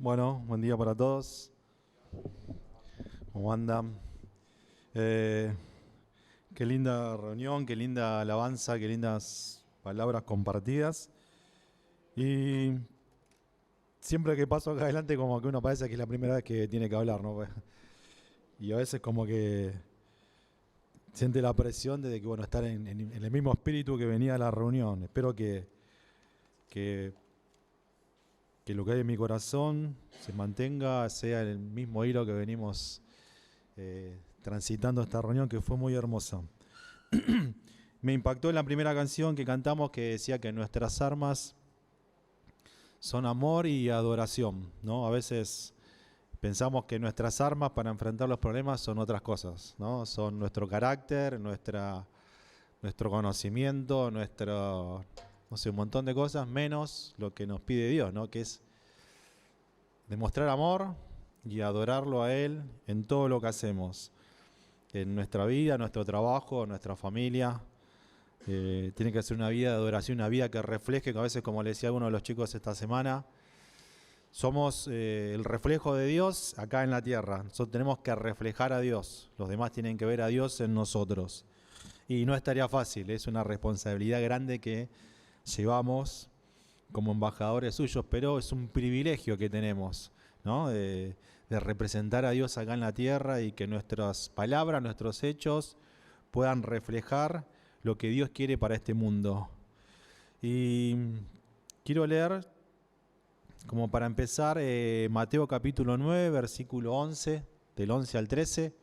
Bueno, buen día para todos. ¿Cómo andan? Qué linda reunión, qué linda alabanza, qué lindas palabras compartidas. Y siempre que paso acá adelante como que uno parece que es la primera vez que tiene que hablar, ¿no? Y a veces como que siente la presión de que, bueno, estar en el mismo espíritu que venía a la reunión. Espero que, que lo que hay en mi corazón se mantenga, sea el mismo hilo que venimos transitando esta reunión, que fue muy hermosa. Me impactó en la primera canción que cantamos, que decía que nuestras armas son amor y adoración, ¿no? A veces pensamos que nuestras armas para enfrentar los problemas son otras cosas, ¿no? Son nuestro carácter, nuestro conocimiento, no sé, un montón de cosas, menos lo que nos pide Dios, ¿no? Que es demostrar amor y adorarlo a Él en todo lo que hacemos. En nuestra vida, nuestro trabajo, nuestra familia. Tiene que ser una vida de adoración, una vida que refleje, que a veces, como le decía a uno de los chicos esta semana, somos el reflejo de Dios acá en la tierra. Nosotros tenemos que reflejar a Dios. Los demás tienen que ver a Dios en nosotros. Y no es tarea fácil, es una responsabilidad grande que llevamos como embajadores suyos, pero es un privilegio que tenemos, ¿no? De representar a Dios acá en la tierra y que nuestras palabras, nuestros hechos puedan reflejar lo que Dios quiere para este mundo. Y quiero leer, como para empezar, Mateo capítulo 9, versículo 11, del 11 al 13.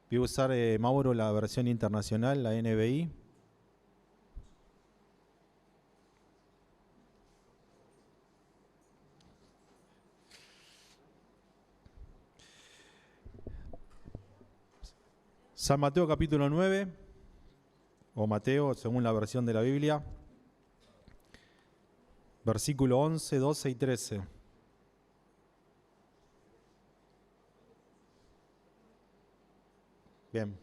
Voy a usar, Mauro, la versión internacional, la NBI. San Mateo capítulo 9, o Mateo, según la versión de la Biblia, versículo 11, 12 y 13. Bien.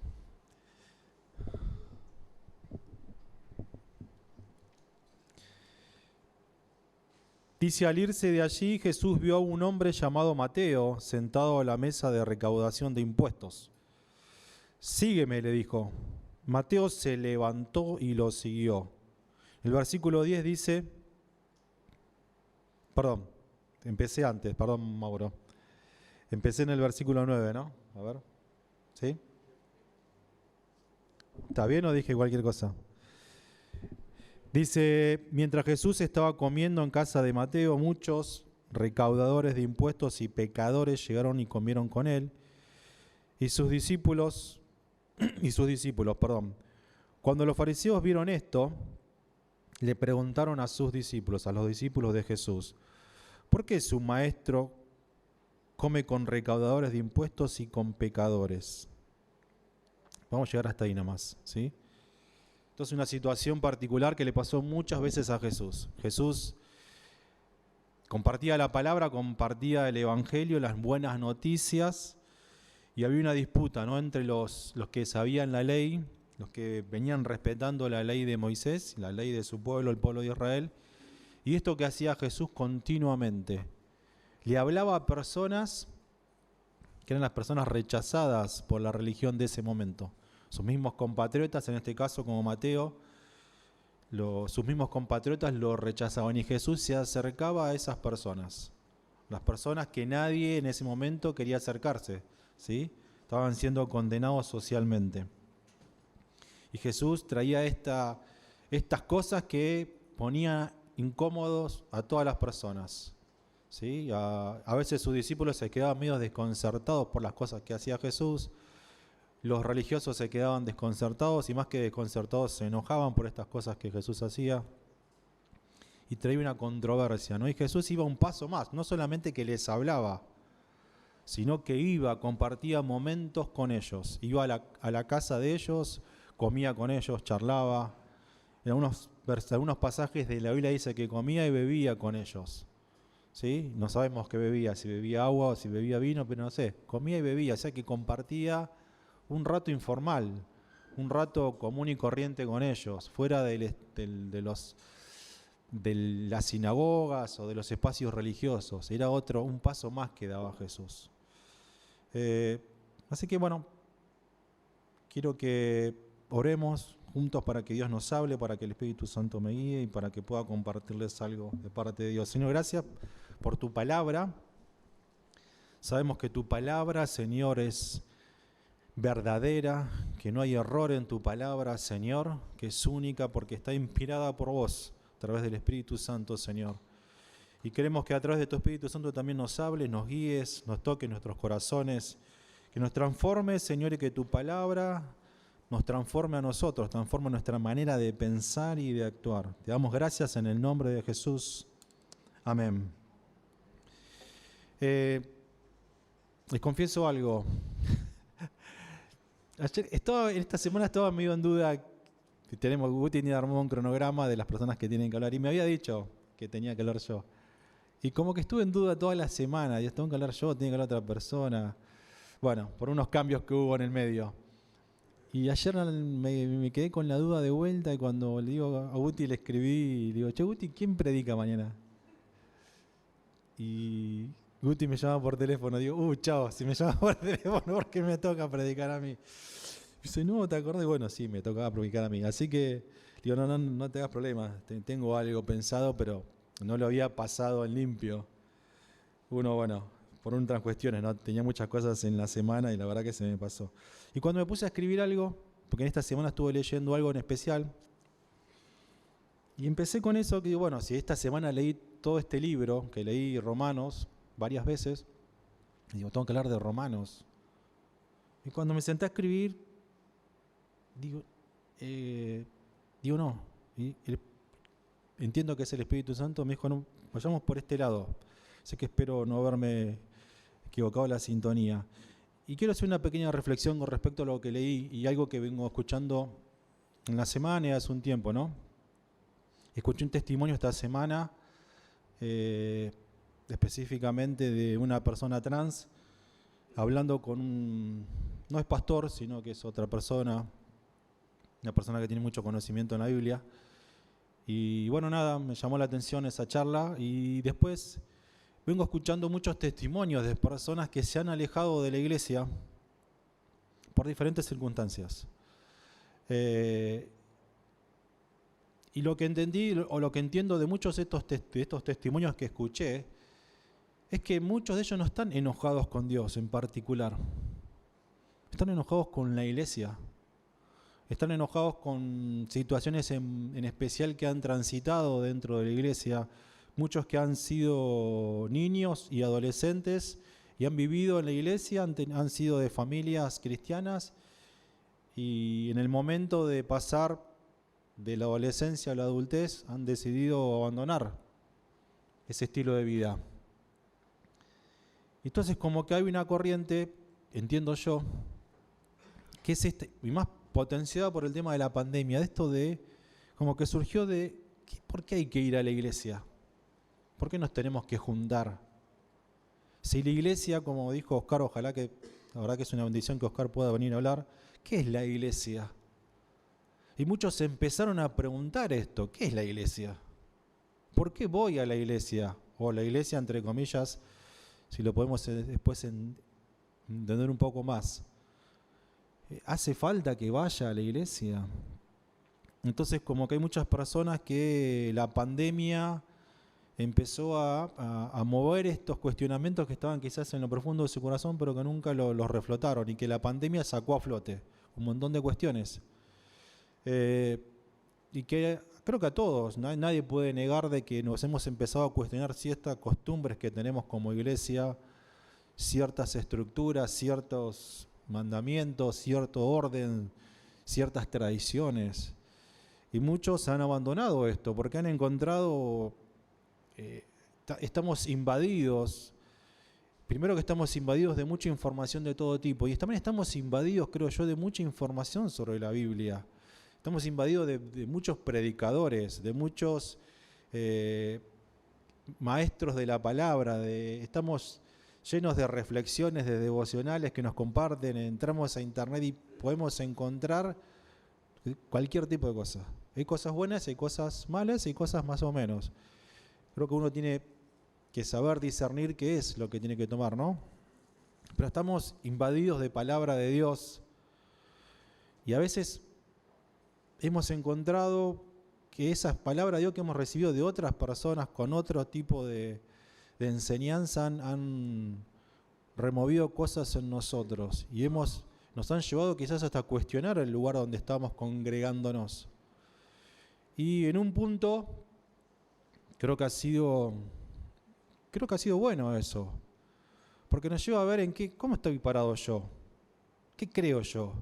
Dice: al irse de allí, Jesús vio a un hombre llamado Mateo sentado a la mesa de recaudación de impuestos. Sígueme, le dijo. Mateo se levantó y lo siguió. El versículo 10 dice, perdón, empecé antes, perdón, Mauro. Empecé en el versículo 9, ¿no? A ver, ¿sí? ¿Está bien o dije cualquier cosa? Dice: mientras Jesús estaba comiendo en casa de Mateo, muchos recaudadores de impuestos y pecadores llegaron y comieron con él. Y sus discípulos, Cuando los fariseos vieron esto, le preguntaron a sus discípulos, a los discípulos de Jesús, ¿por qué su maestro come con recaudadores de impuestos y con pecadores? Vamos a llegar hasta ahí nomás, ¿sí? Entonces, una situación particular que le pasó muchas veces a Jesús. Jesús compartía la palabra, compartía el evangelio, las buenas noticias, y había una disputa, ¿no?, entre los que sabían la ley, los que venían respetando la ley de Moisés, la ley de su pueblo, el pueblo de Israel, y esto que hacía Jesús continuamente. Le hablaba a personas que eran las personas rechazadas por la religión de ese momento. Sus mismos compatriotas, en este caso como Mateo, sus mismos compatriotas lo rechazaban, y Jesús se acercaba a esas personas, las personas que nadie en ese momento quería acercarse, ¿sí? Estaban siendo condenados socialmente. Y Jesús traía estas cosas que ponían incómodos a todas las personas, ¿sí? A veces sus discípulos se quedaban medio desconcertados por las cosas que hacía Jesús. Los religiosos se quedaban desconcertados, y más que desconcertados se enojaban por estas cosas que Jesús hacía, y traía una controversia, ¿no? Y Jesús iba un paso más, no solamente que les hablaba, sino que compartía momentos con ellos, iba a la casa de ellos, comía con ellos, charlaba. En algunos pasajes de la Biblia dice que comía y bebía con ellos, ¿sí? No sabemos qué bebía, si bebía agua o si bebía vino, pero no sé, comía y bebía, o sea que compartía un rato informal, un rato común y corriente con ellos, fuera de de las sinagogas o de los espacios religiosos. Era un paso más que daba Jesús. Así que bueno, quiero que oremos juntos para que Dios nos hable, para que el Espíritu Santo me guíe y para que pueda compartirles algo de parte de Dios. Señor, gracias por tu palabra. Sabemos que tu palabra, Señor, es verdadera, que no hay error en tu palabra, Señor, que es única porque está inspirada por vos a través del Espíritu Santo, Señor. Y queremos que a través de tu Espíritu Santo también nos hables, nos guíes, nos toques nuestros corazones, que nos transformes, Señor, y que tu palabra nos transforme a nosotros, transforme nuestra manera de pensar y de actuar. Te damos gracias en el nombre de Jesús. Amén. Les confieso algo. Esta semana estaba medio en duda. Guti armó un cronograma de las personas que tienen que hablar y me había dicho que tenía que hablar yo. Y como que estuve en duda toda la semana. Y tengo que hablar yo, tiene que hablar otra persona. Bueno, por unos cambios que hubo en el medio. Y ayer me quedé con la duda de vuelta y cuando le digo a Guti le escribí y le digo, che Guti, ¿quién predica mañana? Y Guti me llama por teléfono, digo, chao, si me llama por teléfono, ¿por qué me toca predicar a mí? Dice, no, ¿te acordás? Bueno, sí, me tocaba predicar a mí. Así que, digo, no te hagas problema, tengo algo pensado, pero no lo había pasado en limpio. Por otras cuestiones, ¿no? Tenía muchas cosas en la semana y la verdad que se me pasó. Y cuando me puse a escribir algo, porque en esta semana estuve leyendo algo en especial, y empecé con eso, que digo, bueno, si esta semana leí todo este libro, que leí Romanos varias veces, y digo, tengo que hablar de Romanos. Y cuando me senté a escribir, digo no. Y entiendo que es el Espíritu Santo, me dijo, no, vayamos por este lado. Sé que espero no haberme equivocado la sintonía. Y quiero hacer una pequeña reflexión con respecto a lo que leí y algo que vengo escuchando en la semana y hace un tiempo, ¿no? Escuché un testimonio esta semana, específicamente de una persona trans, hablando con no es pastor, sino que es otra persona, una persona que tiene mucho conocimiento en la Biblia. Y bueno, nada, me llamó la atención esa charla y después vengo escuchando muchos testimonios de personas que se han alejado de la iglesia por diferentes circunstancias. Y lo que entendí o lo que entiendo de muchos de estos testimonios que escuché es que muchos de ellos no están enojados con Dios en particular. Están enojados con la iglesia. Están enojados con situaciones en especial que han transitado dentro de la iglesia. Muchos que han sido niños y adolescentes y han vivido en la iglesia, han sido de familias cristianas y en el momento de pasar de la adolescencia a la adultez han decidido abandonar ese estilo de vida. Entonces como que hay una corriente, entiendo yo, que es y más potenciada por el tema de la pandemia, de esto de, como que surgió de, ¿por qué hay que ir a la iglesia? ¿Por qué nos tenemos que juntar? Si la iglesia, como dijo Oscar, ojalá que, la verdad que es una bendición que Oscar pueda venir a hablar, ¿qué es la iglesia? Y muchos empezaron a preguntar esto, ¿qué es la iglesia? ¿Por qué voy a la iglesia? O la iglesia, entre comillas, si lo podemos después entender un poco más. ¿Hace falta que vaya a la iglesia? Entonces, como que hay muchas personas que la pandemia empezó a mover estos cuestionamientos que estaban quizás en lo profundo de su corazón, pero que nunca los reflotaron, y que la pandemia sacó a flote un montón de cuestiones. Y que creo que a todos, nadie puede negar de que nos hemos empezado a cuestionar ciertas costumbres que tenemos como iglesia, ciertas estructuras, ciertos mandamientos, cierto orden, ciertas tradiciones. Y muchos han abandonado esto porque han encontrado, estamos invadidos, primero que estamos invadidos de mucha información de todo tipo, y también estamos invadidos, creo yo, de mucha información sobre la Biblia. Estamos invadidos de muchos predicadores, de muchos maestros de la palabra, estamos llenos de reflexiones, de devocionales que nos comparten. Entramos a internet y podemos encontrar cualquier tipo de cosa. Hay cosas buenas, hay cosas malas, hay cosas más o menos. Creo que uno tiene que saber discernir qué es lo que tiene que tomar, ¿no? Pero estamos invadidos de palabra de Dios y a veces hemos encontrado que esas palabras de Dios que hemos recibido de otras personas con otro tipo de enseñanza han removido cosas en nosotros y nos han llevado quizás hasta cuestionar el lugar donde estamos congregándonos. Y en un punto creo que ha sido bueno eso, porque nos lleva a ver cómo estoy parado yo, qué creo yo,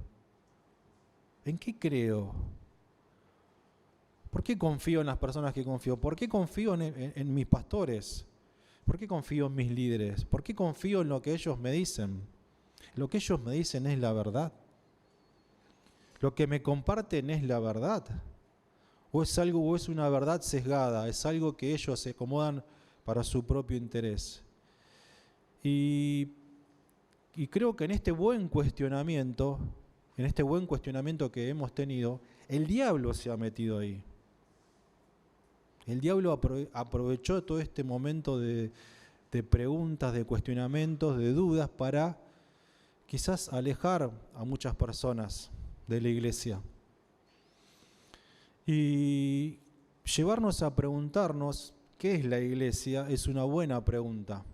en qué creo, por qué confío en las personas que confío, por qué confío en mis pastores, por qué confío en mis líderes, por qué confío en lo que ellos me dicen. Lo que ellos me dicen es la verdad, lo que me comparten es la verdad. O es una verdad sesgada, es algo que ellos se acomodan para su propio interés. Y creo que en este buen cuestionamiento que hemos tenido, el diablo se ha metido ahí. El diablo aprovechó todo este momento de preguntas, de cuestionamientos, de dudas para quizás alejar a muchas personas de la iglesia. Y llevarnos a preguntarnos qué es la iglesia es una buena pregunta.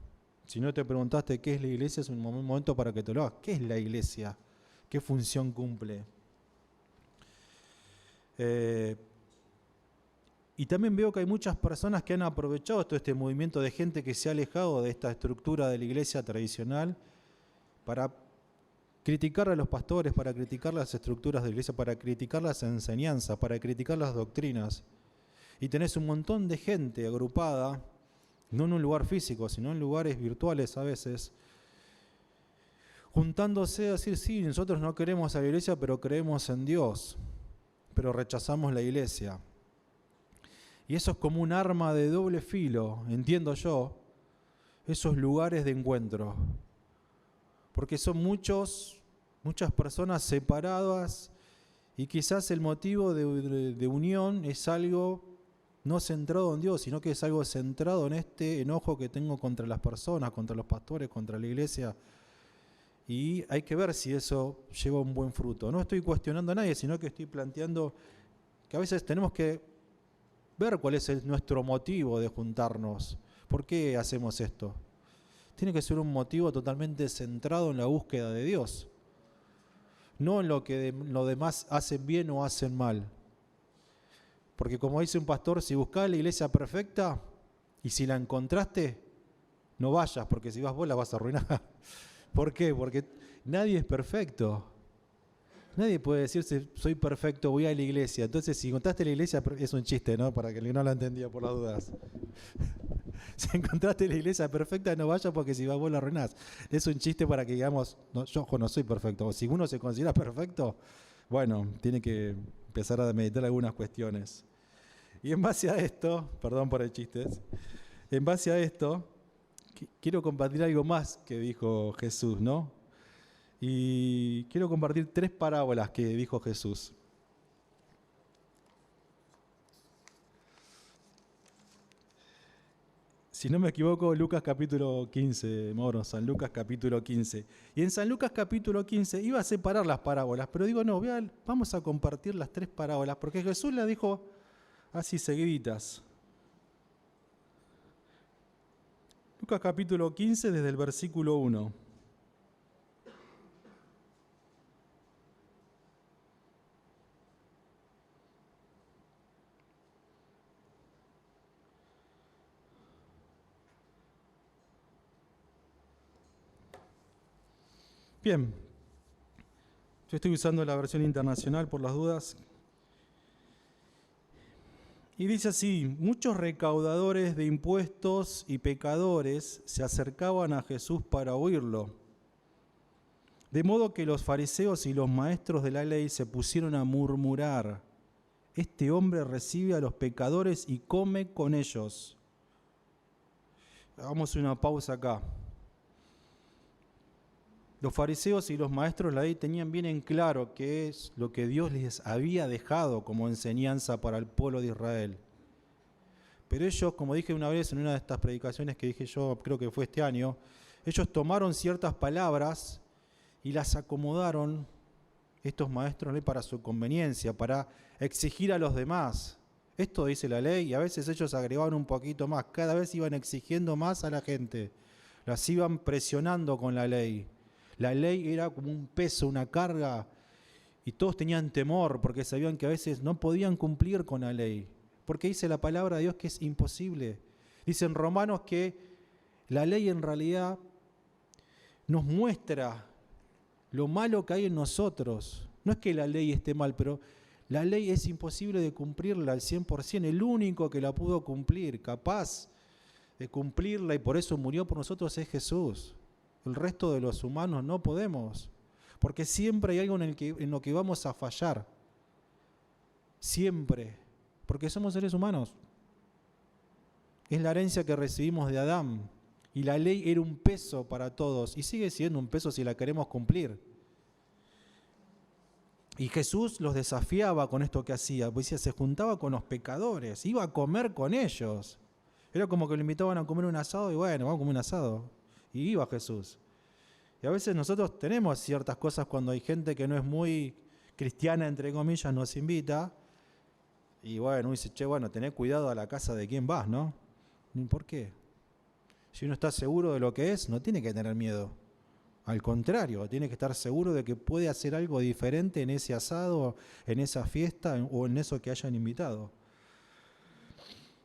Si no te preguntaste qué es la iglesia, es un momento para que te lo hagas. ¿Qué es la iglesia? ¿Qué función cumple? Y también veo que hay muchas personas que han aprovechado todo este movimiento de gente que se ha alejado de esta estructura de la iglesia tradicional para criticar a los pastores, para criticar las estructuras de la iglesia, para criticar las enseñanzas, para criticar las doctrinas. Y tenés un montón de gente agrupada, no en un lugar físico, sino en lugares virtuales a veces, juntándose a decir, sí, nosotros no queremos a la iglesia, pero creemos en Dios, pero rechazamos la iglesia. Y eso es como un arma de doble filo, entiendo yo, esos lugares de encuentro. Porque son muchas personas separadas y quizás el motivo de unión es algo no centrado en Dios, sino que es algo centrado en este enojo que tengo contra las personas, contra los pastores, contra la iglesia. Y hay que ver si eso lleva un buen fruto. No estoy cuestionando a nadie, sino que estoy planteando que a veces tenemos que ver cuál es nuestro motivo de juntarnos. ¿Por qué hacemos esto? Tiene que ser un motivo totalmente centrado en la búsqueda de Dios, no en lo que los demás hacen bien o hacen mal. Porque como dice un pastor, si buscás la iglesia perfecta y si la encontraste, no vayas, porque si vas vos la vas a arruinar. ¿Por qué? Porque nadie es perfecto. Nadie puede decirse, soy perfecto, voy a la iglesia. Entonces, si encontraste la iglesia, es un chiste, ¿no? Para que el que no lo entendió por las dudas. Si encontraste la iglesia perfecta, no vayas porque si vas vos la arruinás. Es un chiste para que digamos, no, yo no soy perfecto. O si uno se considera perfecto, bueno, tiene que empezar a meditar algunas cuestiones. Y en base a esto, perdón por el chiste, en base a esto, quiero compartir algo más que dijo Jesús, ¿no? Y quiero compartir 3 parábolas que dijo Jesús. Si no me equivoco, Lucas capítulo 15, Mauro, San Lucas capítulo 15. Y en San Lucas capítulo 15 iba a separar las parábolas, pero digo, no, vamos a compartir las 3 parábolas, porque Jesús las dijo así seguiditas. Lucas capítulo 15 desde el versículo 1. Bien, yo estoy usando la versión internacional por las dudas. Y dice así, muchos recaudadores de impuestos y pecadores se acercaban a Jesús para oírlo. De modo que los fariseos y los maestros de la ley se pusieron a murmurar, este hombre recibe a los pecadores y come con ellos. Hagamos una pausa acá. Los fariseos y los maestros de la ley tenían bien en claro qué es lo que Dios les había dejado como enseñanza para el pueblo de Israel. Pero ellos, como dije una vez en una de estas predicaciones que dije yo, creo que fue este año, ellos tomaron ciertas palabras y las acomodaron, estos maestros de ley, para su conveniencia, para exigir a los demás. Esto dice la ley, y a veces ellos agregaban un poquito más, cada vez iban exigiendo más a la gente, las iban presionando con la ley. La ley era como un peso, una carga, y todos tenían temor porque sabían que a veces no podían cumplir con la ley. Porque dice la palabra de Dios que es imposible. Dice en Romanos que la ley en realidad nos muestra lo malo que hay en nosotros. No es que la ley esté mal, pero la ley es imposible de cumplirla al 100%. El único que la pudo cumplir, capaz de cumplirla y por eso murió por nosotros, es Jesús. El resto de los humanos no podemos, porque siempre hay algo en lo que vamos a fallar. Siempre, porque somos seres humanos. Es la herencia que recibimos de Adán, y la ley era un peso para todos, y sigue siendo un peso si la queremos cumplir. Y Jesús los desafiaba con esto que hacía, pues decía, se juntaba con los pecadores, iba a comer con ellos. Era como que lo invitaban a comer un asado, y bueno, vamos a comer un asado. Y iba Jesús. Y a veces nosotros tenemos ciertas cosas cuando hay gente que no es muy cristiana, entre comillas, nos invita. Y bueno, uno dice, che, bueno, tené cuidado a la casa de quién vas, ¿no? ¿Por qué? Si uno está seguro de lo que es, no tiene que tener miedo. Al contrario, tiene que estar seguro de que puede hacer algo diferente en ese asado, en esa fiesta o en eso que hayan invitado.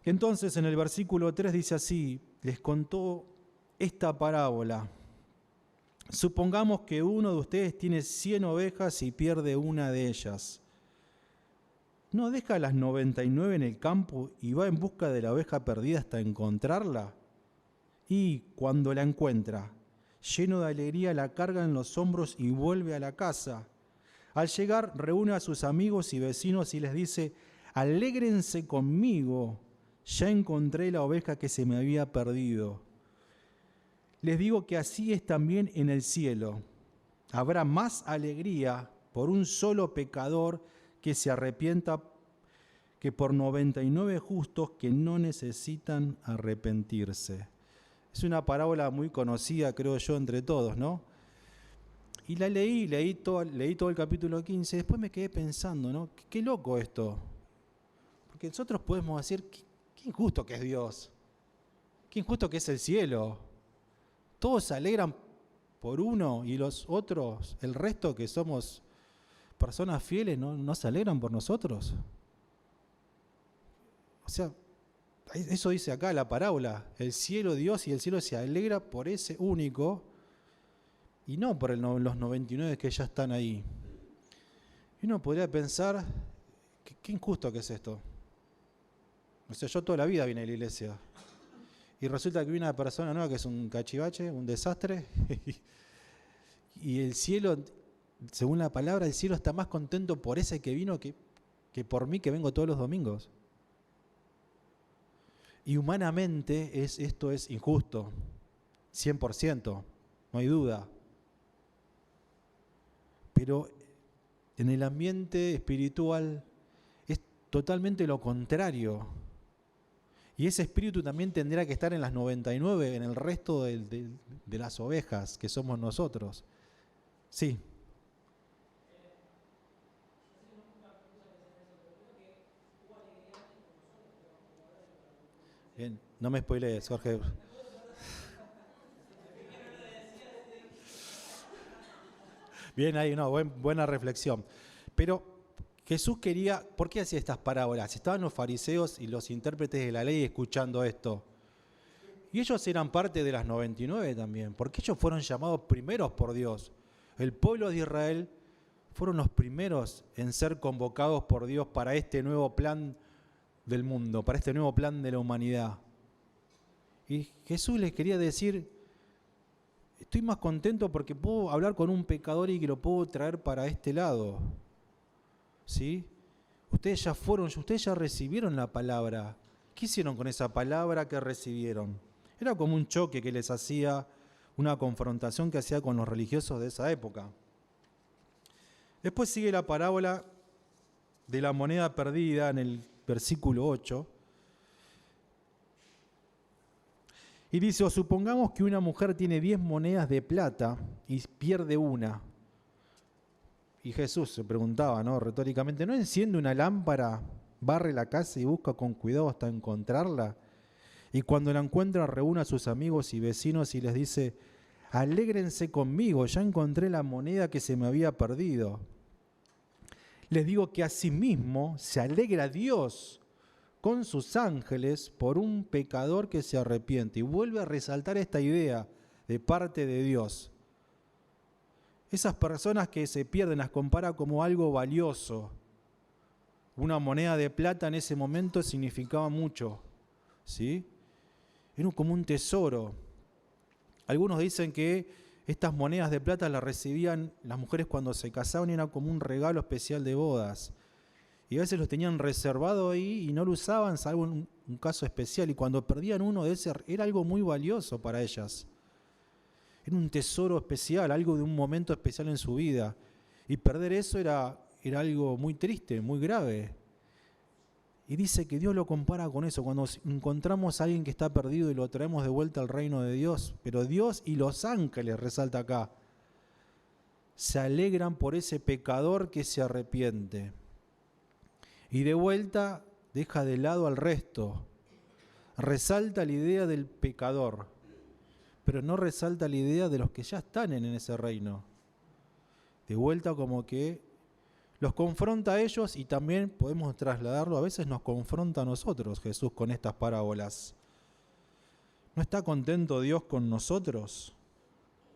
Entonces, en el versículo 3 dice así, les contó esta parábola. Supongamos que uno de ustedes tiene 100 ovejas y pierde una de ellas. ¿No deja las 99 en el campo y va en busca de la oveja perdida hasta encontrarla? Y cuando la encuentra, lleno de alegría, la carga en los hombros y vuelve a la casa. Al llegar, reúne a sus amigos y vecinos y les dice, alégrense conmigo, ya encontré la oveja que se me había perdido. Les digo que así es también en el cielo. Habrá más alegría por un solo pecador que se arrepienta que por 99 justos que no necesitan arrepentirse. Es una parábola muy conocida, creo yo, entre todos, ¿no? Y la leí todo el capítulo 15, después me quedé pensando, ¿no? Qué loco esto. Porque nosotros podemos decir, qué injusto que es Dios, qué injusto que es el cielo. Todos se alegran por uno y los otros, el resto que somos personas fieles, no se alegran por nosotros. O sea, eso dice acá la parábola, el cielo, Dios y el cielo se alegra por ese único y no por los 99 que ya están ahí. Y uno podría pensar, qué injusto que es esto. O sea, yo toda la vida vine a la iglesia y resulta que viene una persona nueva que es un cachivache, un desastre, y el cielo, según la palabra, el cielo está más contento por ese que vino que por mí que vengo todos los domingos. Y humanamente esto es injusto, 100%, no hay duda. Pero en el ambiente espiritual es totalmente lo contrario. Y ese espíritu también tendrá que estar en las 99, en el resto de las ovejas que somos nosotros. Sí. Bien, no me spoilees, Jorge. Bien ahí, no, buena reflexión. Pero Jesús quería, ¿por qué hacía estas parábolas? Estaban los fariseos y los intérpretes de la ley escuchando esto. Y ellos eran parte de las 99 también, porque ellos fueron llamados primeros por Dios. El pueblo de Israel fueron los primeros en ser convocados por Dios para este nuevo plan del mundo, para este nuevo plan de la humanidad. Y Jesús les quería decir, estoy más contento porque puedo hablar con un pecador y que lo puedo traer para este lado. ¿Sí? Ustedes ya recibieron la palabra. ¿Qué hicieron con esa palabra que recibieron? Era como un choque que les hacía una confrontación que hacía con los religiosos de esa época. Después sigue la parábola de la moneda perdida en el versículo 8. Y dice, o supongamos que una mujer tiene 10 monedas de plata y pierde una. Y Jesús se preguntaba, ¿no? Retóricamente, ¿no enciende una lámpara, barre la casa y busca con cuidado hasta encontrarla? Y cuando la encuentra, reúne a sus amigos y vecinos y les dice, alégrense conmigo, ya encontré la moneda que se me había perdido. Les digo que asimismo se alegra Dios con sus ángeles por un pecador que se arrepiente. Y vuelve a resaltar esta idea de parte de Dios. Esas personas que se pierden las compara como algo valioso. Una moneda de plata en ese momento significaba mucho, ¿sí? Era como un tesoro. Algunos dicen que estas monedas de plata las recibían las mujeres cuando se casaban y era como un regalo especial de bodas. Y a veces los tenían reservado ahí y no lo usaban, salvo en un caso especial. Y cuando perdían uno de ese, era algo muy valioso para ellas. Era un tesoro especial, algo de un momento especial en su vida. Y perder eso era algo muy triste, muy grave. Y dice que Dios lo compara con eso. Cuando encontramos a alguien que está perdido y lo traemos de vuelta al reino de Dios. Pero Dios y los ángeles, resalta acá, se alegran por ese pecador que se arrepiente. Y de vuelta deja de lado al resto. Resalta la idea del pecador, pero no resalta la idea de los que ya están en ese reino. De vuelta como que los confronta a ellos y también podemos trasladarlo, a veces nos confronta a nosotros Jesús con estas parábolas. ¿No está contento Dios con nosotros?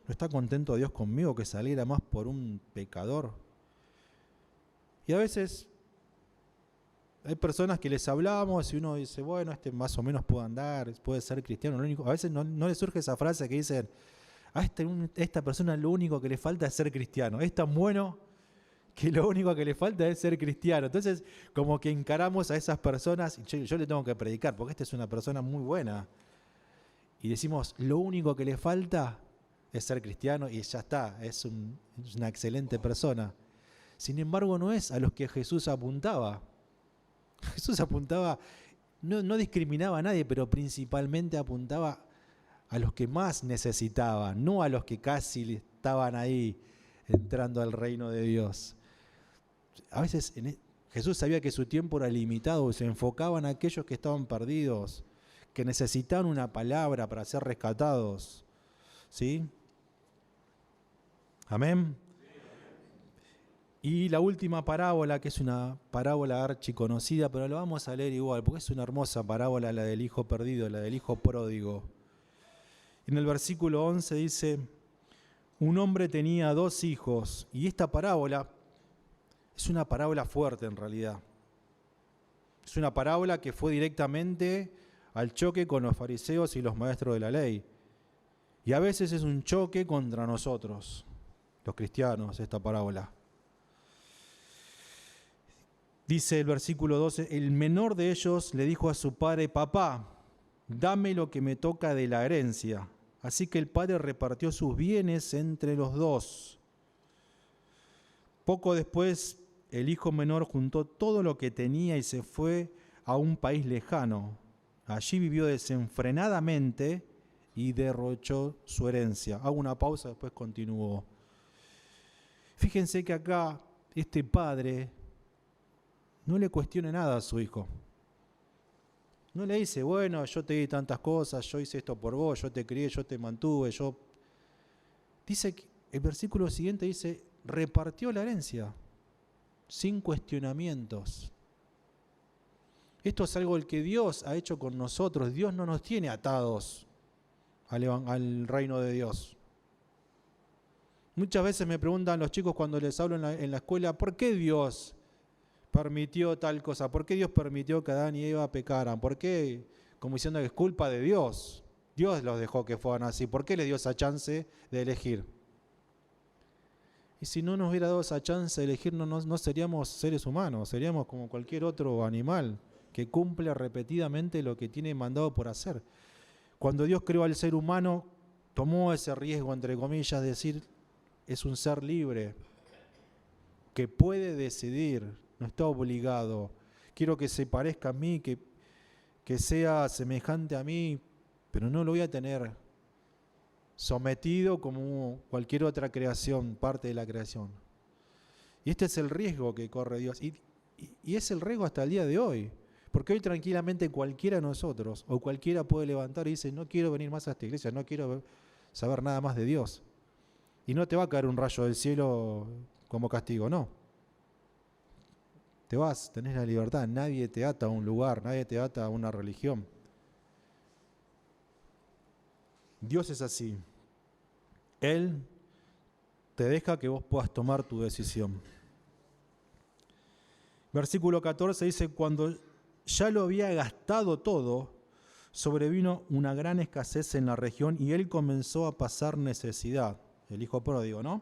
¿No está contento Dios conmigo que se alegra más por un pecador? Y a veces hay personas que les hablamos y uno dice, bueno, este más o menos puede andar, puede ser cristiano. Lo único, a veces no le surge esa frase que dicen, a esta persona lo único que le falta es ser cristiano. Es tan bueno que lo único que le falta es ser cristiano. Entonces, como que encaramos a esas personas, y yo le tengo que predicar, porque esta es una persona muy buena. Y decimos, lo único que le falta es ser cristiano y ya está, es una excelente persona. Sin embargo, no es a los que Jesús apuntaba. Jesús apuntaba, no discriminaba a nadie, pero principalmente apuntaba a los que más necesitaban, no a los que casi estaban ahí entrando al reino de Dios. A veces Jesús sabía que su tiempo era limitado y se enfocaba en aquellos que estaban perdidos, que necesitaban una palabra para ser rescatados. ¿Sí? Amén. Y la última parábola, que es una parábola archiconocida, pero la vamos a leer igual, porque es una hermosa parábola, la del hijo perdido, la del hijo pródigo. En el versículo 11 dice, un hombre tenía 2 hijos, y esta parábola es una parábola fuerte en realidad. Es una parábola que fue directamente al choque con los fariseos y los maestros de la ley. Y a veces es un choque contra nosotros, los cristianos, esta parábola. Dice el versículo 12, el menor de ellos le dijo a su padre, papá, dame lo que me toca de la herencia. Así que el padre repartió sus bienes entre los 2. Poco después, el hijo menor juntó todo lo que tenía y se fue a un país lejano. Allí vivió desenfrenadamente y derrochó su herencia. Hago una pausa, después continúo. Fíjense que acá este padre no le cuestione nada a su hijo. No le dice, bueno, yo te di tantas cosas, yo hice esto por vos, yo te crié, yo te mantuve, Dice que el versículo siguiente dice, repartió la herencia, sin cuestionamientos. Esto es algo que Dios ha hecho con nosotros. Dios no nos tiene atados al reino de Dios. Muchas veces me preguntan los chicos cuando les hablo en la escuela, ¿por qué Dios permitió tal cosa? ¿Por qué Dios permitió que Adán y Eva pecaran? ¿Por qué? Como diciendo que es culpa de Dios. Dios los dejó que fueran así. ¿Por qué les dio esa chance de elegir? Y si no nos hubiera dado esa chance de elegir, no seríamos seres humanos, seríamos como cualquier otro animal que cumple repetidamente lo que tiene mandado por hacer. Cuando Dios creó al ser humano, tomó ese riesgo, entre comillas, de decir, es un ser libre, que puede decidir, no está obligado. Quiero que se parezca a mí, que sea semejante a mí, pero no lo voy a tener sometido como cualquier otra creación, parte de la creación. Y este es el riesgo que corre Dios. Y es el riesgo hasta el día de hoy. Porque hoy tranquilamente cualquiera de nosotros, o cualquiera puede levantar y dice, no quiero venir más a esta iglesia, no quiero saber nada más de Dios. Y no te va a caer un rayo del cielo como castigo, no. Te vas, tenés la libertad, nadie te ata a un lugar, nadie te ata a una religión. Dios es así. Él te deja que vos puedas tomar tu decisión. Versículo 14 dice, cuando ya lo había gastado todo, sobrevino una gran escasez en la región y él comenzó a pasar necesidad. El hijo pródigo, ¿no?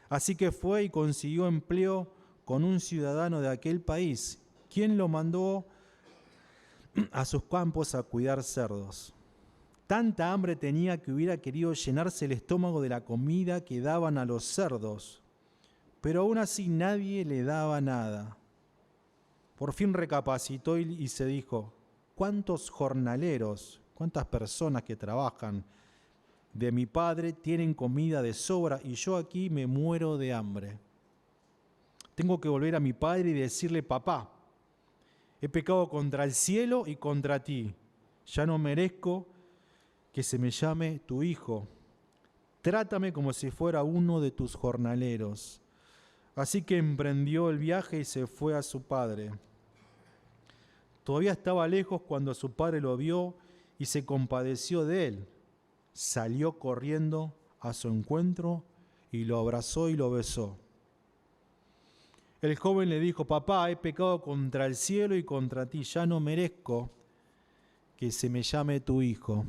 Así que fue y consiguió empleo con un ciudadano de aquel país, quien lo mandó a sus campos a cuidar cerdos. Tanta hambre tenía que hubiera querido llenarse el estómago de la comida que daban a los cerdos, pero aún así nadie le daba nada. Por fin recapacitó y se dijo, ¿cuántos jornaleros, cuántas personas que trabajan de mi padre tienen comida de sobra y yo aquí me muero de hambre? Tengo que volver a mi padre y decirle, papá, he pecado contra el cielo y contra ti. Ya no merezco que se me llame tu hijo. Trátame como si fuera uno de tus jornaleros. Así que emprendió el viaje y se fue a su padre. Todavía estaba lejos cuando su padre lo vio y se compadeció de él. Salió corriendo a su encuentro y lo abrazó y lo besó. El joven le dijo, papá, he pecado contra el cielo y contra ti, ya no merezco que se me llame tu hijo.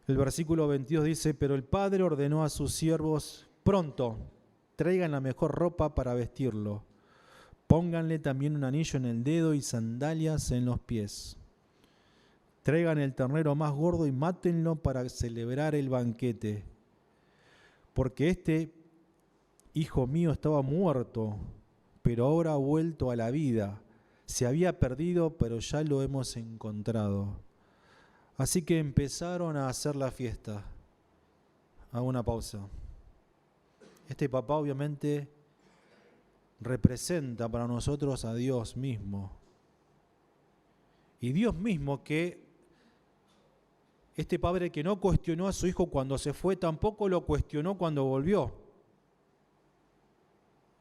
El versículo 22 dice, pero el padre ordenó a sus siervos, pronto, traigan la mejor ropa para vestirlo. Pónganle también un anillo en el dedo y sandalias en los pies. Traigan el ternero más gordo y mátenlo para celebrar el banquete. Porque este hijo mío estaba muerto, pero ahora ha vuelto a la vida. Se había perdido, pero ya lo hemos encontrado. Así que empezaron a hacer la fiesta. Hago una pausa. Este papá obviamente representa para nosotros a Dios mismo. Y Dios mismo, que este padre que no cuestionó a su hijo cuando se fue, tampoco lo cuestionó cuando volvió.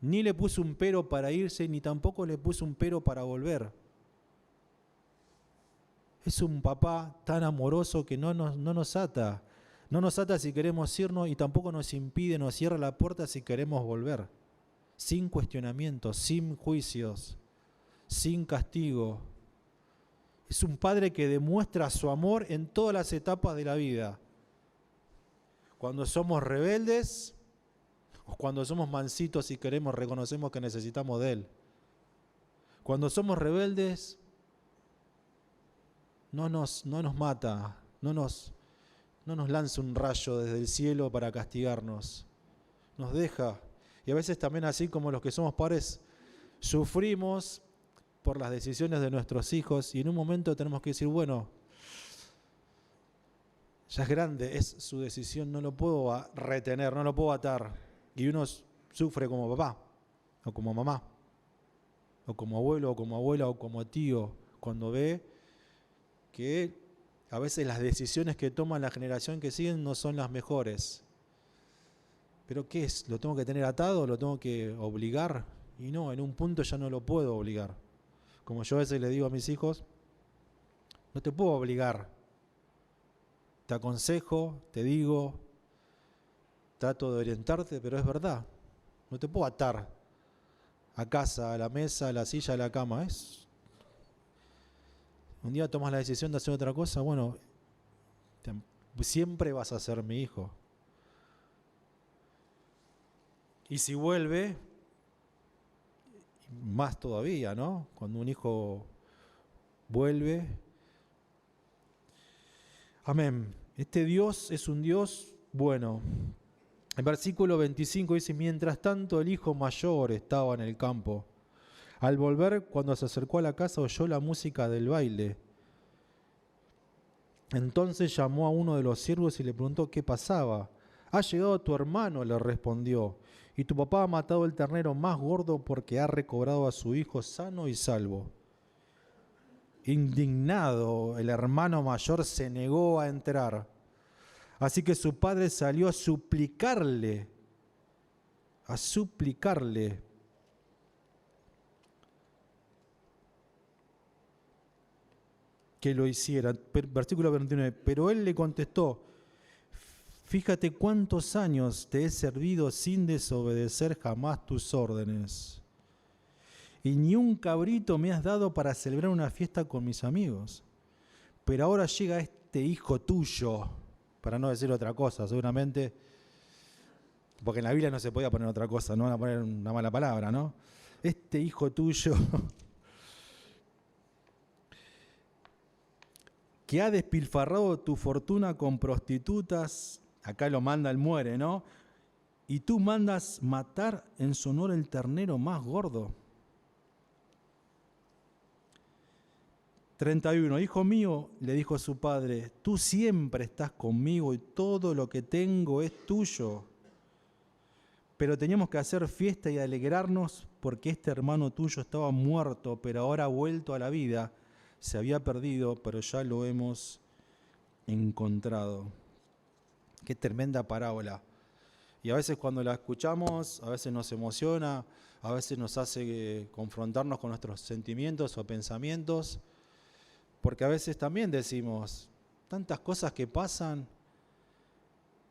Ni le puso un pero para irse, ni tampoco le puso un pero para volver. Es un papá tan amoroso que no nos ata. No nos ata si queremos irnos y tampoco nos impide, nos cierra la puerta si queremos volver. Sin cuestionamientos, sin juicios, sin castigo. Es un padre que demuestra su amor en todas las etapas de la vida. Cuando somos rebeldes o cuando somos mansitos y reconocemos que necesitamos de Él. Cuando somos rebeldes, no nos mata, no nos lanza un rayo desde el cielo para castigarnos. Nos deja. Y a veces también así como los que somos padres, sufrimos por las decisiones de nuestros hijos y en un momento tenemos que decir, bueno, ya es grande, es su decisión, no lo puedo retener, no lo puedo atar. Y uno sufre como papá, o como mamá, o como abuelo, o como abuela, o como tío, cuando ve que a veces las decisiones que toma la generación que siguen no son las mejores. ¿Pero qué es? ¿Lo tengo que tener atado? ¿Lo tengo que obligar? Y no, en un punto ya no lo puedo obligar. Como yo a veces le digo a mis hijos, no te puedo obligar. Te aconsejo, te digo, trato de orientarte, pero es verdad. No te puedo atar a casa, a la mesa, a la silla, a la cama. Un día tomas la decisión de hacer otra cosa, bueno, siempre vas a ser mi hijo. Y si vuelve, más todavía, ¿no? Cuando un hijo vuelve. Amén. Este Dios es un Dios bueno. El versículo 25 dice, mientras tanto el hijo mayor estaba en el campo. Al volver, cuando se acercó a la casa, oyó la música del baile. Entonces llamó a uno de los siervos y le preguntó qué pasaba. Ha llegado tu hermano, le respondió, y tu papá ha matado el ternero más gordo porque ha recobrado a su hijo sano y salvo. Indignado, el hermano mayor se negó a entrar. Así que su padre salió a suplicarle que lo hiciera. Versículo 29. Pero él le contestó, fíjate cuántos años te he servido sin desobedecer jamás tus órdenes. Y ni un cabrito me has dado para celebrar una fiesta con mis amigos. Pero ahora llega este hijo tuyo, para no decir otra cosa, seguramente, porque en la Biblia no se podía poner otra cosa, no van a poner una mala palabra, ¿no? Este hijo tuyo que ha despilfarrado tu fortuna con prostitutas, acá lo manda el muere, ¿no? Y tú mandas matar en su honor el ternero más gordo. 31. Hijo mío, le dijo a su padre, tú siempre estás conmigo y todo lo que tengo es tuyo. Pero teníamos que hacer fiesta y alegrarnos porque este hermano tuyo estaba muerto, pero ahora ha vuelto a la vida. Se había perdido, pero ya lo hemos encontrado. Qué tremenda parábola. Y a veces cuando la escuchamos, a veces nos emociona, a veces nos hace confrontarnos con nuestros sentimientos o pensamientos, porque a veces también decimos, tantas cosas que pasan,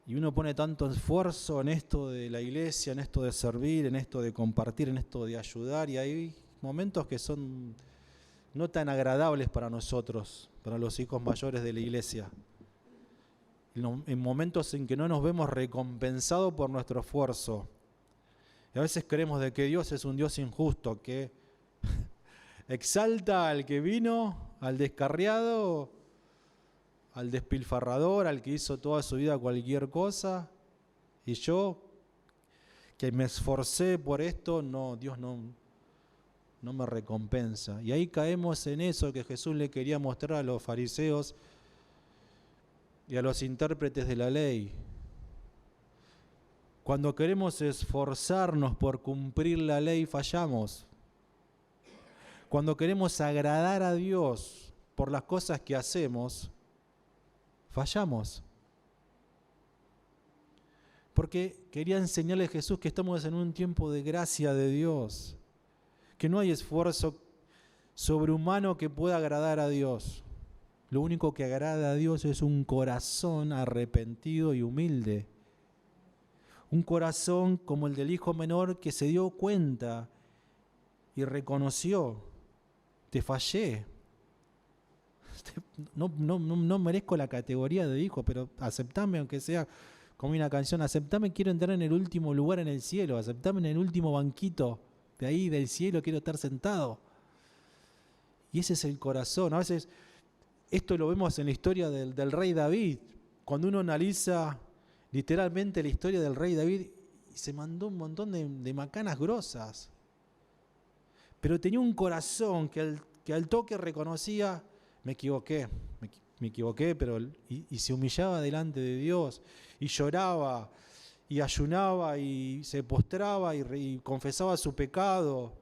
y uno pone tanto esfuerzo en esto de la iglesia, en esto de servir, en esto de compartir, en esto de ayudar, y hay momentos que son no tan agradables para nosotros, para los hijos mayores de la iglesia. En momentos en que no nos vemos recompensados por nuestro esfuerzo. Y a veces creemos de que Dios es un Dios injusto, que exalta al que vino, al descarriado, al despilfarrador, al que hizo toda su vida cualquier cosa, y yo, que me esforcé por esto, no, Dios no me recompensa. Y ahí caemos en eso que Jesús le quería mostrar a los fariseos y a los intérpretes de la ley. Cuando queremos esforzarnos por cumplir la ley, fallamos. Cuando queremos agradar a Dios por las cosas que hacemos, fallamos. Porque quería enseñarle a Jesús que estamos en un tiempo de gracia de Dios, que no hay esfuerzo sobrehumano que pueda agradar a Dios. Lo único que agrada a Dios es un corazón arrepentido y humilde. Un corazón como el del hijo menor que se dio cuenta y reconoció, te fallé. No merezco la categoría de hijo, pero aceptame, aunque sea como una canción, aceptame, quiero entrar en el último lugar en el cielo, aceptame en el último banquito de ahí del cielo, quiero estar sentado. Y ese es el corazón. A veces esto lo vemos en la historia del rey David. Cuando uno analiza literalmente la historia del rey David, se mandó un montón de macanas grosas. Pero tenía un corazón que al toque reconocía, me equivoqué, pero y se humillaba delante de Dios, y lloraba, y ayunaba, y se postraba, y confesaba su pecado,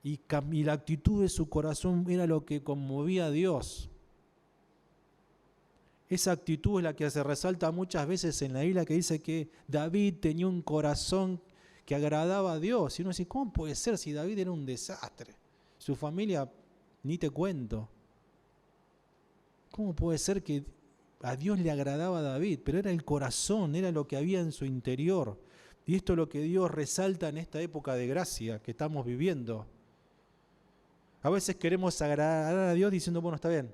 y la actitud de su corazón era lo que conmovía a Dios. Esa actitud es la que se resalta muchas veces en la Biblia, que dice que David tenía un corazón que agradaba a Dios. Y uno dice, ¿cómo puede ser si David era un desastre? Su familia, ni te cuento. ¿Cómo puede ser que a Dios le agradaba a David? Pero era el corazón, era lo que había en su interior. Y esto es lo que Dios resalta en esta época de gracia que estamos viviendo. A veces queremos agradar a Dios diciendo, bueno, está bien,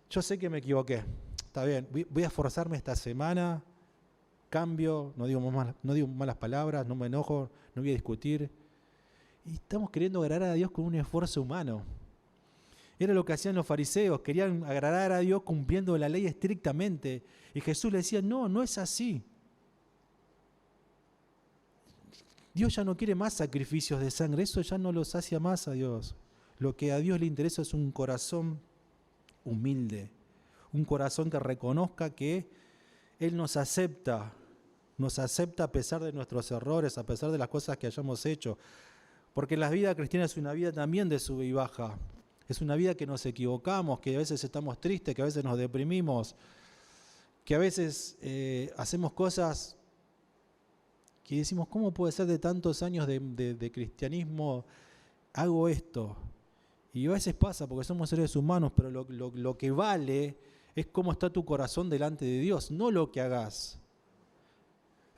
yo sé que me equivoqué, está bien, voy a esforzarme esta semana, cambio, no digo malas palabras, no me enojo, no voy a discutir. Y estamos queriendo agradar a Dios con un esfuerzo humano. Era lo que hacían los fariseos, querían agradar a Dios cumpliendo la ley estrictamente. Y Jesús les decía, no, no es así. Dios ya no quiere más sacrificios de sangre, eso ya no lo sacia más a Dios. Lo que a Dios le interesa es un corazón humilde, un corazón que reconozca que Él nos acepta a pesar de nuestros errores, a pesar de las cosas que hayamos hecho. Porque la vida cristiana es una vida también de sube y baja. Es una vida que nos equivocamos, que a veces estamos tristes, que a veces nos deprimimos, que a veces hacemos cosas que decimos, ¿cómo puede ser de tantos años de cristianismo hago esto? Y a veces pasa porque somos seres humanos, pero lo que vale es cómo está tu corazón delante de Dios, no lo que hagas.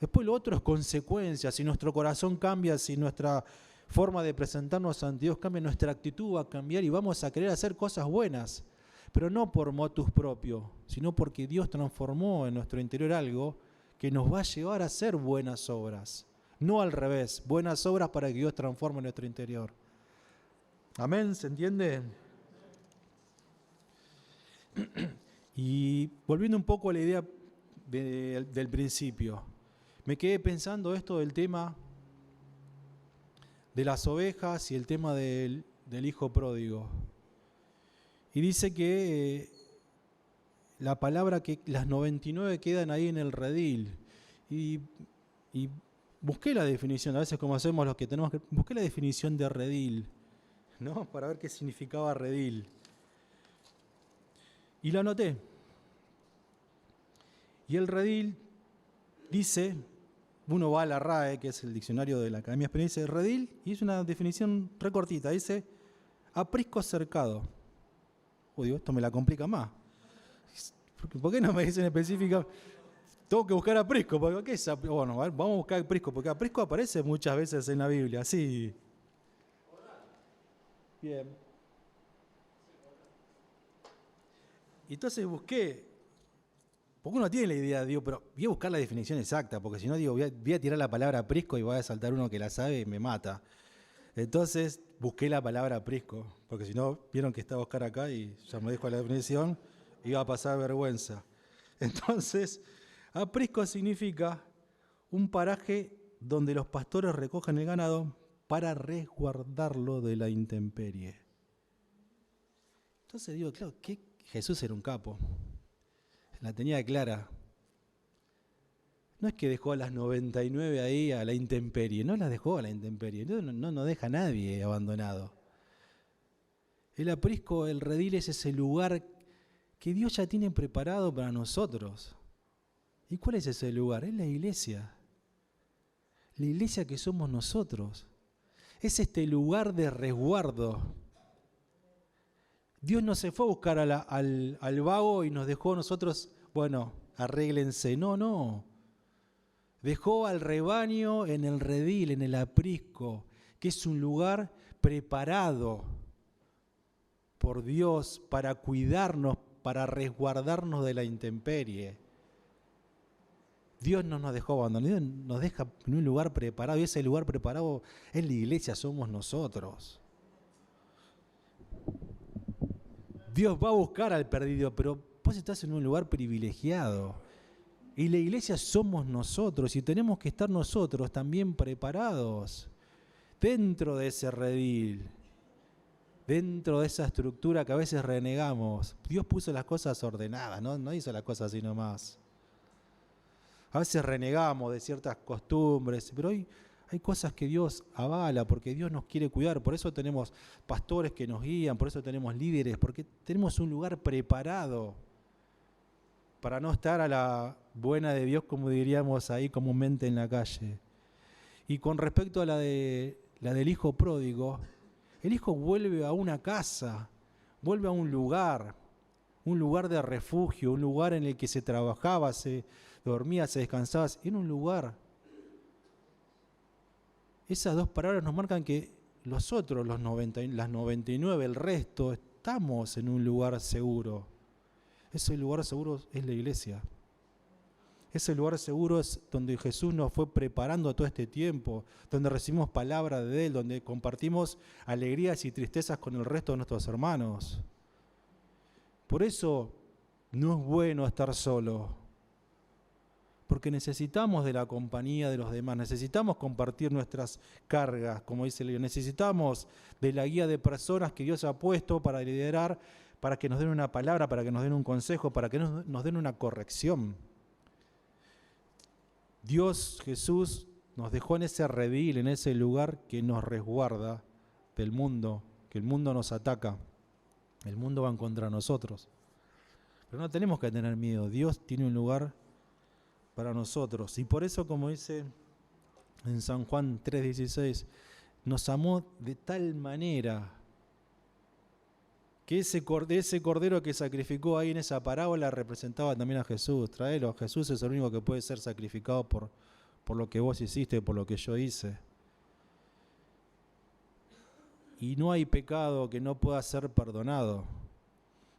Después lo otro es consecuencia. Si nuestro corazón cambia, si nuestra forma de presentarnos ante Dios cambia, nuestra actitud va a cambiar y vamos a querer hacer cosas buenas, pero no por motus propio, sino porque Dios transformó en nuestro interior algo que nos va a llevar a hacer buenas obras. No al revés, buenas obras para que Dios transforme nuestro interior. Amén, ¿se entiende? Y volviendo un poco a la idea del principio, me quedé pensando esto del tema de las ovejas y el tema del hijo pródigo. Y dice que la palabra que las 99 quedan ahí en el redil. Y busqué la definición, a veces como hacemos los que tenemos que... Busqué la definición de redil, ¿no? Para ver qué significaba redil. Y lo anoté. Y el redil dice, uno va a la RAE, que es el diccionario de la Academia Española, dice redil, y es una definición recortita, dice aprisco cercado. Uy, esto me la complica más. ¿Por qué no me dicen específica? Tengo que buscar aprisco, porque ¿qué es? Bueno, vamos a buscar aprisco, porque aprisco aparece muchas veces en la Biblia, sí. Bien. Entonces busqué, porque uno tiene la idea, digo, pero voy a buscar la definición exacta, porque si no, digo, voy a tirar la palabra aprisco y va a saltar uno que la sabe y me mata. Entonces busqué la palabra aprisco, porque si no, vieron que estaba Oscar acá y ya me dijo la definición, iba a pasar vergüenza. Entonces, aprisco significa un paraje donde los pastores recogen el ganado para resguardarlo de la intemperie. Entonces digo, claro, que Jesús era un capo, la tenía clara. No es que dejó a las 99 ahí a la intemperie, no las dejó a la intemperie, no deja a nadie abandonado. El aprisco, el redil es ese lugar que Dios ya tiene preparado para nosotros. ¿Y cuál es ese lugar? Es la iglesia. La iglesia que somos nosotros. Es este lugar de resguardo. Dios no se fue a buscar al vago y nos dejó a nosotros, bueno, arréglense. No. Dejó al rebaño en el redil, en el aprisco, que es un lugar preparado por Dios para cuidarnos, para resguardarnos de la intemperie. Dios no nos dejó abandonados, Dios nos deja en un lugar preparado, y ese lugar preparado es la iglesia, somos nosotros. Dios va a buscar al perdido, pero vos estás en un lugar privilegiado. Y la iglesia somos nosotros, y tenemos que estar nosotros también preparados dentro de ese redil, dentro de esa estructura que a veces renegamos. Dios puso las cosas ordenadas, no hizo las cosas así nomás. A veces renegamos de ciertas costumbres, pero hoy hay cosas que Dios avala porque Dios nos quiere cuidar. Por eso tenemos pastores que nos guían, por eso tenemos líderes, porque tenemos un lugar preparado para no estar a la buena de Dios, como diríamos ahí comúnmente en la calle. Y con respecto a la del hijo pródigo, el hijo vuelve a una casa, vuelve a un lugar de refugio, un lugar en el que se trabajaba, se dormía, se descansaba, en un lugar. Esas dos palabras nos marcan que los otros, las 99, el resto, estamos en un lugar seguro. Ese lugar seguro es la iglesia. Ese lugar seguro es donde Jesús nos fue preparando todo este tiempo, donde recibimos palabra de Él, donde compartimos alegrías y tristezas con el resto de nuestros hermanos. Por eso no es bueno estar solo, porque necesitamos de la compañía de los demás, necesitamos compartir nuestras cargas, como dice Leo, necesitamos de la guía de personas que Dios ha puesto para liderar, para que nos den una palabra, para que nos den un consejo, para que nos den una corrección. Dios, Jesús, nos dejó en ese redil, en ese lugar que nos resguarda del mundo, que el mundo nos ataca. El mundo va en contra de nosotros. Pero no tenemos que tener miedo. Dios tiene un lugar para nosotros. Y por eso, como dice en San Juan 3:16, nos amó de tal manera que ese cordero que sacrificó ahí en esa parábola representaba también a Jesús. Traelo, Jesús es el único que puede ser sacrificado por lo que vos hiciste, por lo que yo hice. Y no hay pecado que no pueda ser perdonado.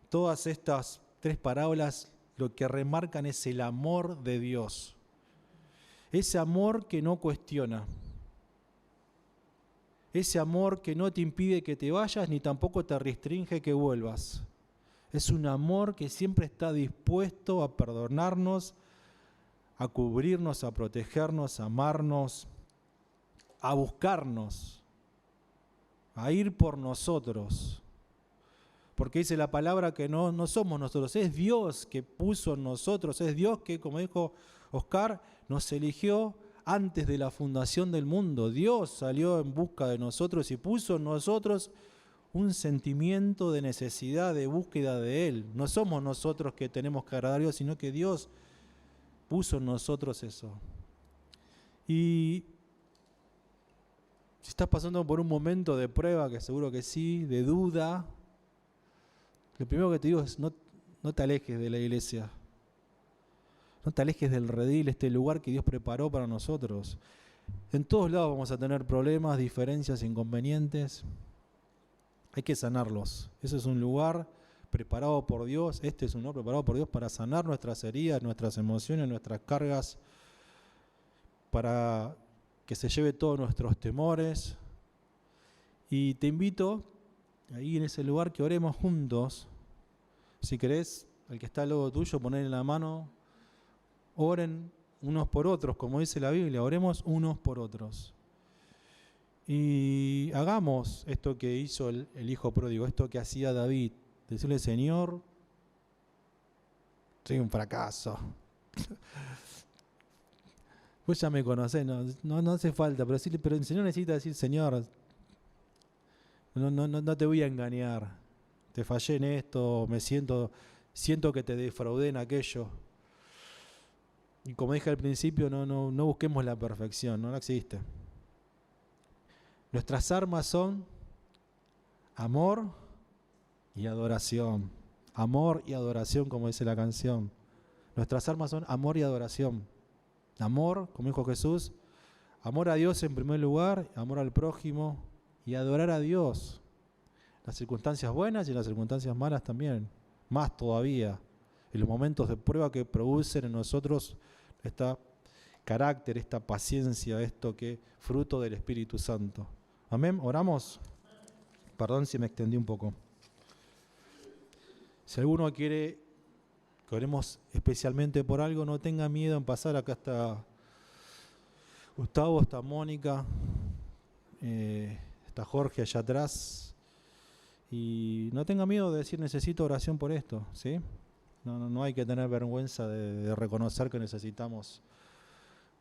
Todas estas 3 parábolas lo que remarcan es el amor de Dios. Ese amor que no cuestiona. Ese amor que no te impide que te vayas ni tampoco te restringe que vuelvas. Es un amor que siempre está dispuesto a perdonarnos, a cubrirnos, a protegernos, a amarnos, a buscarnos, a ir por nosotros. Porque dice la palabra que no somos nosotros, es Dios que puso en nosotros, es Dios que, como dijo Oscar, nos eligió antes de la fundación del mundo. Dios salió en busca de nosotros y puso en nosotros un sentimiento de necesidad, de búsqueda de Él. No somos nosotros que tenemos que agradar a Dios, sino que Dios puso en nosotros eso. Y si estás pasando por un momento de prueba, que seguro que sí, de duda, lo primero que te digo es no te alejes de la iglesia. No te alejes del redil, este lugar que Dios preparó para nosotros. En todos lados vamos a tener problemas, diferencias, inconvenientes. Hay que sanarlos. Ese es un lugar preparado por Dios. Este es un lugar preparado por Dios para sanar nuestras heridas, nuestras emociones, nuestras cargas, para que se lleve todos nuestros temores. Y te invito, ahí en ese lugar, que oremos juntos. Si querés, el que está al lado tuyo, ponerle la mano. Oren unos por otros, como dice la Biblia, oremos unos por otros. Y hagamos esto que hizo el hijo pródigo, esto que hacía David, decirle: Señor, soy un fracaso. Vos ya me conocés, no hace falta, pero el Señor necesita decir: Señor, no te voy a engañar, te fallé en esto, siento que te defraudé en aquello. Y como dije al principio, no busquemos la perfección, no existe. Nuestras armas son amor y adoración. Amor y adoración, como dice la canción. Nuestras armas son amor y adoración. Amor, como dijo Jesús, amor a Dios en primer lugar, amor al prójimo y adorar a Dios. Las circunstancias buenas y las circunstancias malas también, más todavía. En los momentos de prueba que producen en nosotros este carácter, esta paciencia, esto que fruto del Espíritu Santo. Amén. ¿Oramos? Perdón si me extendí un poco. Si alguno quiere que oremos especialmente por algo, no tenga miedo en pasar. Acá está Gustavo, está Mónica, está Jorge allá atrás. Y no tenga miedo de decir: necesito oración por esto, ¿sí? No hay que tener vergüenza de reconocer que necesitamos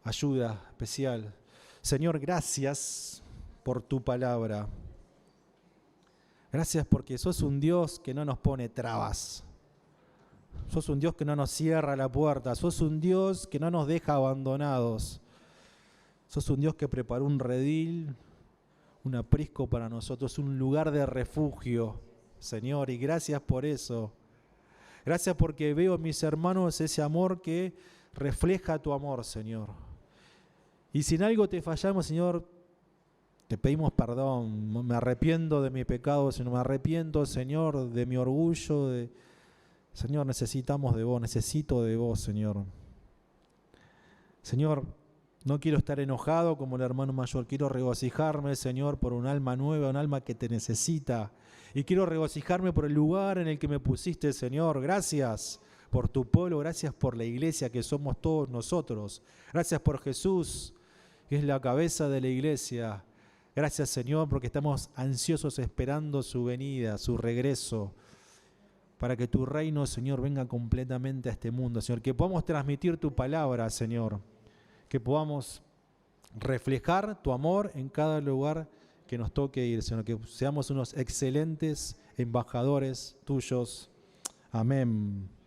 ayuda especial. Señor, gracias por tu palabra. Gracias porque sos un Dios que no nos pone trabas. Sos un Dios que no nos cierra la puerta. Sos un Dios que no nos deja abandonados. Sos un Dios que preparó un redil, un aprisco para nosotros, un lugar de refugio, Señor, y gracias por eso. Gracias porque veo en mis hermanos ese amor que refleja tu amor, Señor. Y si en algo te fallamos, Señor, te pedimos perdón. Me arrepiento de mi pecado, Señor. Me arrepiento, Señor, de mi orgullo. Señor, necesitamos de vos, necesito de vos, Señor. Señor, no quiero estar enojado como el hermano mayor, quiero regocijarme, Señor, por un alma nueva, un alma que te necesita. Y quiero regocijarme por el lugar en el que me pusiste, Señor. Gracias por tu pueblo, gracias por la iglesia que somos todos nosotros. Gracias por Jesús, que es la cabeza de la iglesia. Gracias, Señor, porque estamos ansiosos esperando su venida, su regreso, para que tu reino, Señor, venga completamente a este mundo, Señor. Que podamos transmitir tu palabra, Señor. Que podamos reflejar tu amor en cada lugar que nos toque ir, Señor. Que seamos unos excelentes embajadores tuyos. Amén.